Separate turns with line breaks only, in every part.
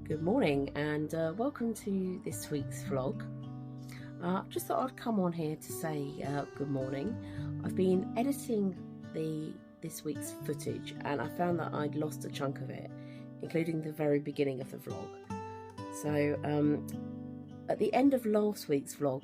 Good morning and welcome to this week's vlog. Just thought I'd come on here to say good morning. I've been editing this week's footage and I found that I'd lost a chunk of it, including the very beginning of the vlog. So at the end of last week's vlog,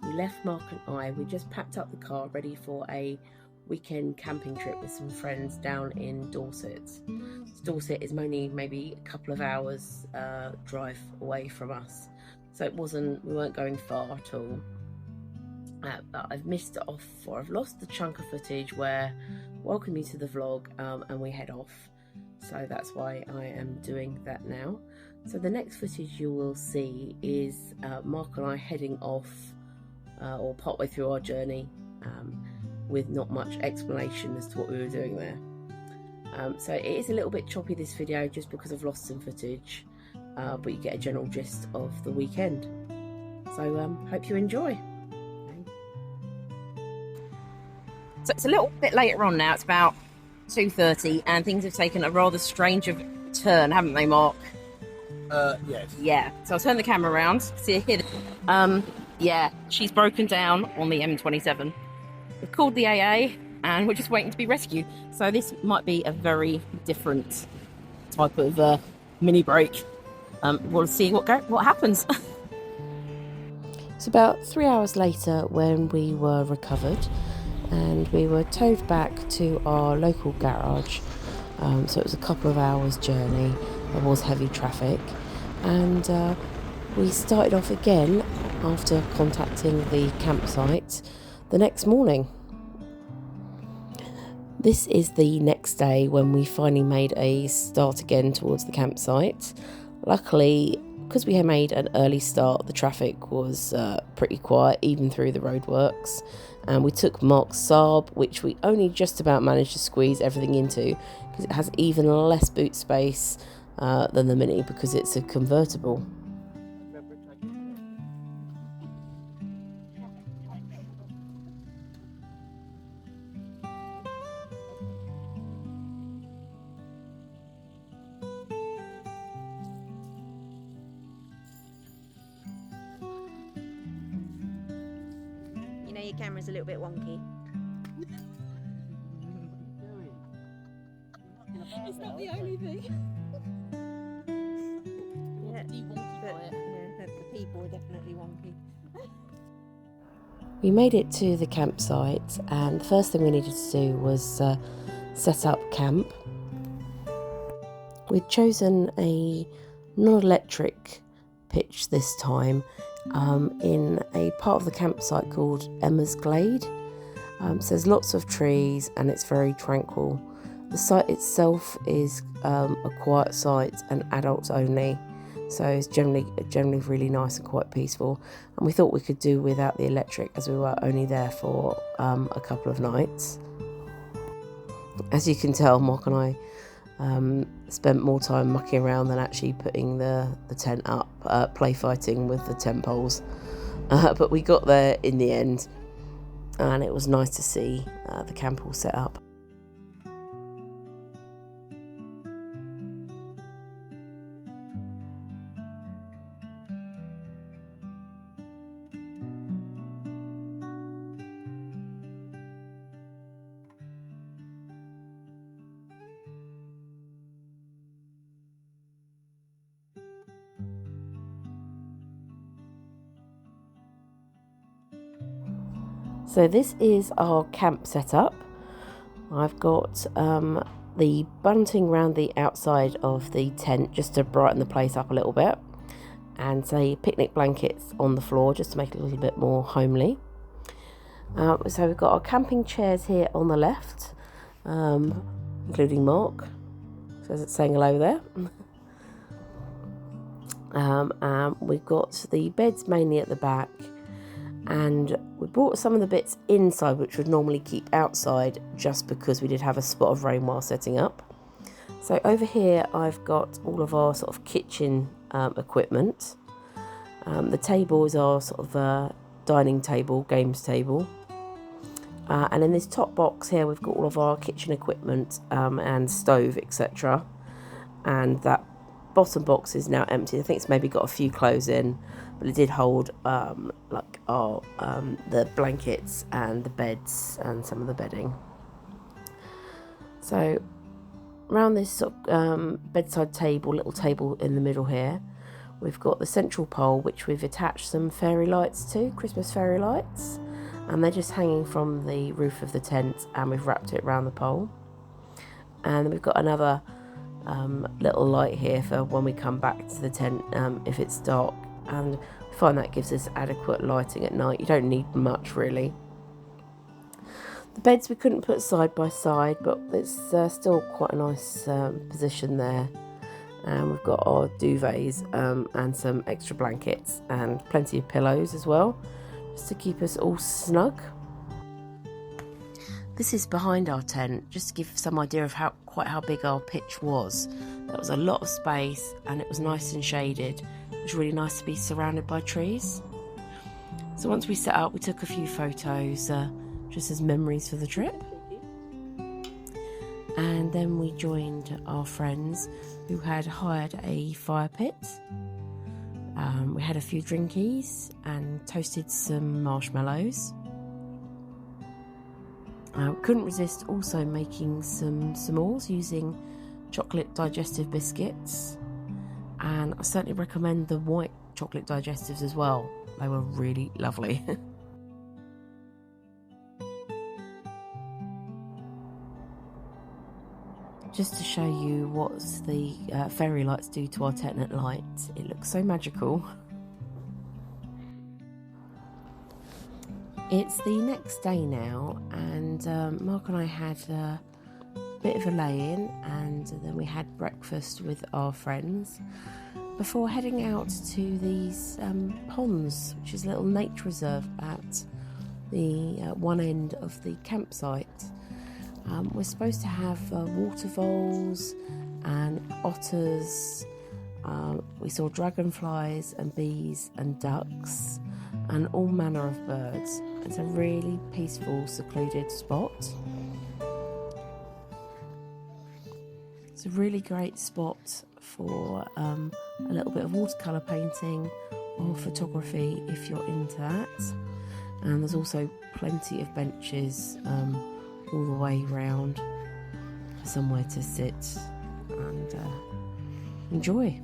we left Mark and I. We just packed up the car ready for a weekend camping trip with some friends down in Dorset. Dorset is only maybe a couple of hours drive away from us, so we weren't going far at all. But I've missed it off, or I've lost the chunk of footage where welcome you to the vlog and we head off. So that's why I am doing that now. So the next footage you will see is Mark and I heading off, or partway through our journey, with not much explanation as to what we were doing there. So it is a little bit choppy, this video, just because I've lost some footage, but you get a general gist of the weekend. So hope you enjoy. So it's a little bit later on now, it's about 2:30, and things have taken a rather strange turn, haven't they, Mark?
Yes.
Yeah, so I'll turn the camera around. See here. Yeah, she's broken down on the M27. We've called the AA and we're just waiting to be rescued. So this might be a very different type of mini break. We'll see what happens. It's about 3 hours later when we were recovered and we were towed back to our local garage. So it was a couple of hours journey. There was heavy traffic, and we started off again after contacting the campsite the next morning. This is the next day when we finally made a start again towards the campsite. Luckily, because we had made an early start, the traffic was pretty quiet even through the roadworks, and we took Mark's Saab, which we only just about managed to squeeze everything into because it has even less boot space than the Mini because it's a convertible.
You know your camera's a little bit wonky.
It's not the only thing.
Yeah, the people are definitely wonky.
We made it to the campsite, and the first thing we needed to do was set up camp. We'd chosen a non-electric pitch this time in a part of the campsite called Emma's Glade. So there's lots of trees and it's very tranquil. The site itself is a quiet site and adults only, so it's generally really nice and quite peaceful, and we thought we could do without the electric as we were only there for a couple of nights. As you can tell, Mark and I spent more time mucking around than actually putting the tent up, play fighting with the tent poles, but we got there in the end and it was nice to see the camp all set up. So this is our camp setup. I've got the bunting around the outside of the tent just to brighten the place up a little bit, and say picnic blankets on the floor just to make it a little bit more homely. So we've got our camping chairs here on the left, including Mark, so saying hello there. We've got the beds mainly at the back, and we brought some of the bits inside which would normally keep outside just because we did have a spot of rain while setting up. So over here I've got all of our sort of kitchen equipment. The table is our sort of dining table, games table, and in this top box here we've got all of our kitchen equipment and stove, etc. And that bottom box is now empty. I think it's maybe got a few clothes in, but it did hold the blankets and the beds and some of the bedding. So around this sort of bedside table, little table in the middle here, we've got the central pole, which we've attached some fairy lights to, Christmas fairy lights, and they're just hanging from the roof of the tent, and we've wrapped it around the pole. And we've got another little light here for when we come back to the tent if it's dark, and we find that gives us adequate lighting at night. You don't need much really. The beds we couldn't put side by side, but it's still quite a nice position there. And we've got our duvets and some extra blankets and plenty of pillows as well, just to keep us all snug. This is behind our tent, just to give some idea of quite how big our pitch was. There was a lot of space and it was nice and shaded. It was really nice to be surrounded by trees. So once we set up, we took a few photos just as memories for the trip. And then we joined our friends who had hired a fire pit. We had a few drinkies and toasted some marshmallows. Couldn't resist also making some s'mores using chocolate digestive biscuits, and I certainly recommend the white chocolate digestives as well. They were really lovely. Just to show you what the fairy lights do to our tent at night, it looks so magical. It's the next day now, and Mark and I had a bit of a lay-in, and then we had breakfast with our friends before heading out to these ponds, which is a little nature reserve at the one end of the campsite. We're supposed to have water voles and otters. We saw dragonflies and bees and ducks and all manner of birds. It's a really peaceful, secluded spot. It's a really great spot for a little bit of watercolour painting or photography if you're into that. And there's also plenty of benches all the way round, somewhere to sit and enjoy.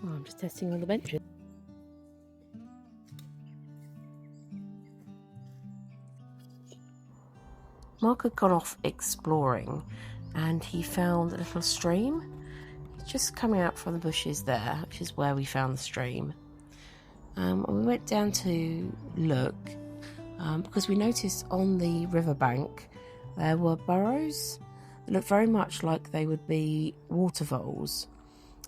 Oh, I'm just testing all the benches. Mark had gone off exploring and he found a little stream. It's just coming out from the bushes there, which is where we found the stream. And we went down to look because we noticed on the riverbank There were burrows that looked very much like they would be water voles.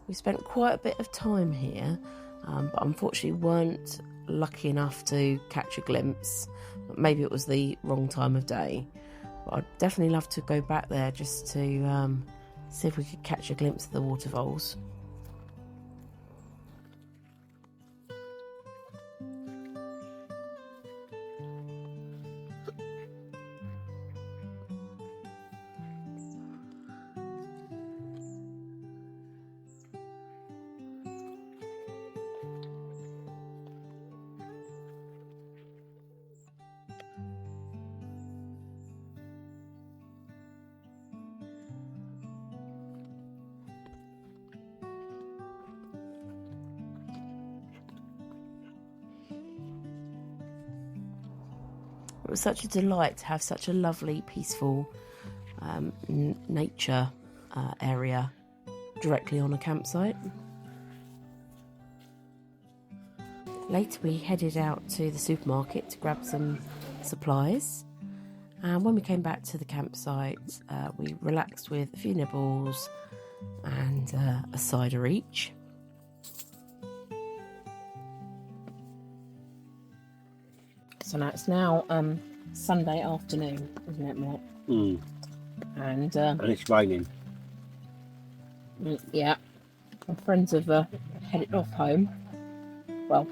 We spent quite a bit of time here, but unfortunately weren't lucky enough to catch a glimpse. Maybe it was the wrong time of day. But I'd definitely love to go back there just to see if we could catch a glimpse of the water voles. It was such a delight to have such a lovely, peaceful nature area directly on a campsite. Later we headed out to the supermarket to grab some supplies, and when we came back to the campsite we relaxed with a few nibbles and a cider each. So now it's Sunday afternoon, isn't it, Mark? And
it's raining.
Yeah, my friends have headed off home. Well,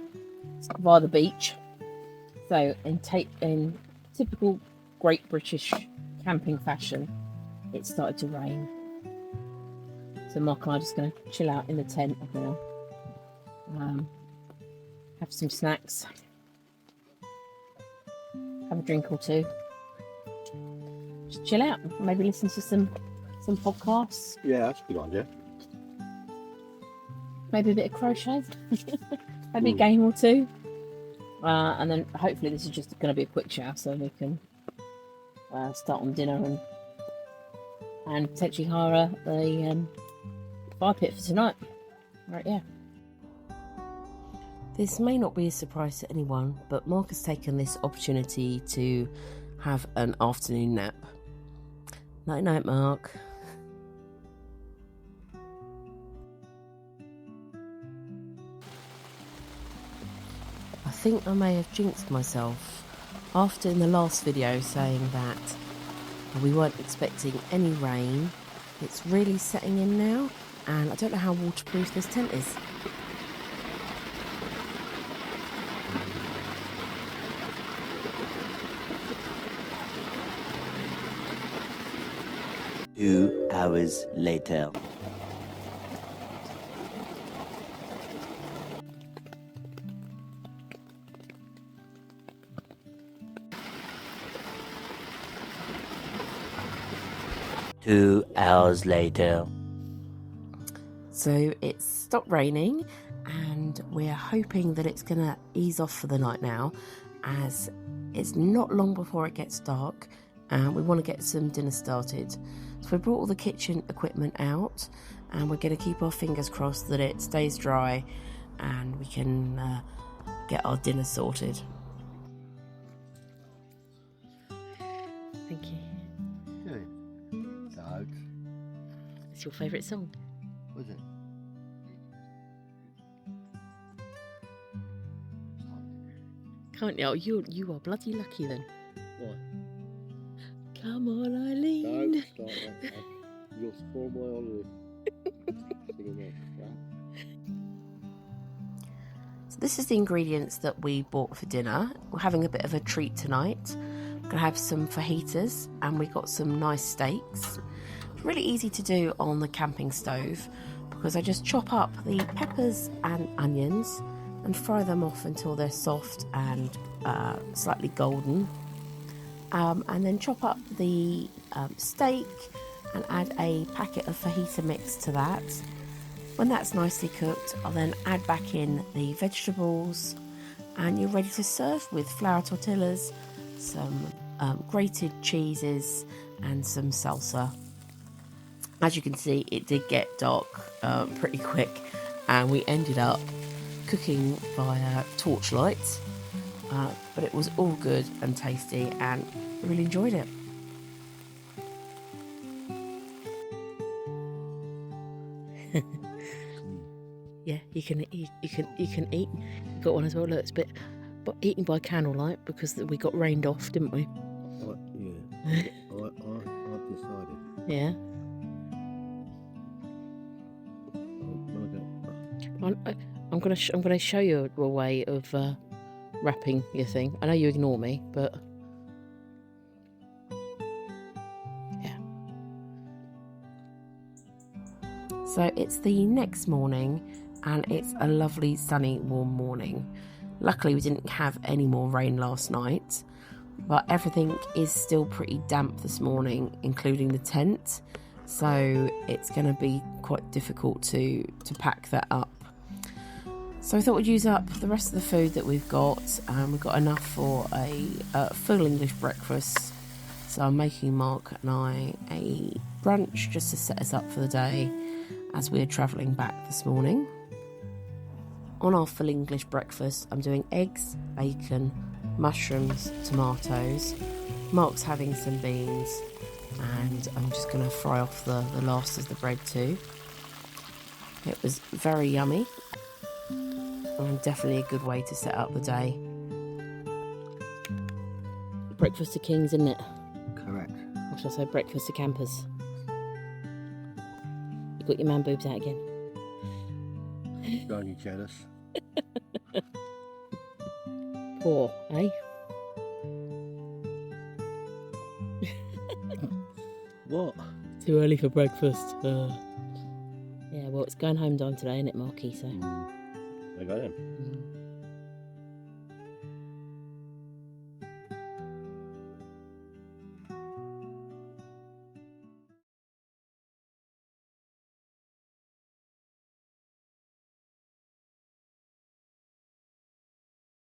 via the beach. So in typical Great British camping fashion, it started to rain. So Mark and I are just going to chill out in the tent now. Have some snacks. Have a drink or two. Just chill out. Maybe listen to some podcasts.
Yeah, that's a good idea.
Maybe a bit of crochet. Maybe a game or two. And then hopefully this is just going to be a quick shower so we can start on dinner and potentially hire a fire pit for tonight. Right, yeah. This may not be a surprise to anyone, but Mark has taken this opportunity to have an afternoon nap. Night night, Mark. I think I may have jinxed myself after in the last video saying that we weren't expecting any rain. It's really setting in now, and I don't know how waterproof this tent is.
Two hours later. Two hours later.
So it's stopped raining and we're hoping that it's going to ease off for the night now, as it's not long before it gets dark and we want to get some dinner started. So we brought all the kitchen equipment out and we're going to keep our fingers crossed that it stays dry and we can get our dinner sorted. Thank you. It's your favourite song?
Was it?
Can't you? Oh, you are bloody lucky then.
What?
Come on, Eileen.
Don't start that. You'll spoil my holiday. Singing that crap.
So this is the ingredients that we bought for dinner. We're having a bit of a treat tonight. We're going to have some fajitas and we got some nice steaks. It's really easy to do on the camping stove because I just chop up the peppers and onions and fry them off until they're soft and slightly golden. And then chop up the steak and add a packet of fajita mix to that. When that's nicely cooked, I'll then add back in the vegetables and you're ready to serve with flour tortillas, some grated cheeses and some salsa. As you can see, it did get dark pretty quick and we ended up cooking via torchlight, but it was all good and tasty and really enjoyed it. Yeah, you can eat. You got one as well. Look, it's a bit, but eating by candlelight because we got rained off, didn't we?
Yeah. I've decided.
Yeah. I'm gonna show you a way of wrapping your thing. I know you ignore me, but yeah. So it's the next morning, and it's a lovely, sunny, warm morning. Luckily, we didn't have any more rain last night, but everything is still pretty damp this morning, including the tent. So it's going to be quite difficult to pack that up. So I thought we'd use up the rest of the food that we've got. We've got enough for a full English breakfast. So I'm making Mark and I a brunch just to set us up for the day as we're travelling back this morning. On our full English breakfast, I'm doing eggs, bacon, mushrooms, tomatoes. Mark's having some beans, and I'm just going to fry off the last of the bread too. It was very yummy. And definitely a good way to set up the day. Breakfast of kings, isn't it?
Correct.
Or should I say breakfast of campers? You got your man boobs out again.
Don't you jealous?
Poor, eh?
What?
Too early for breakfast. Yeah, well, it's going home time today, isn't it, Marky? So.
I got him.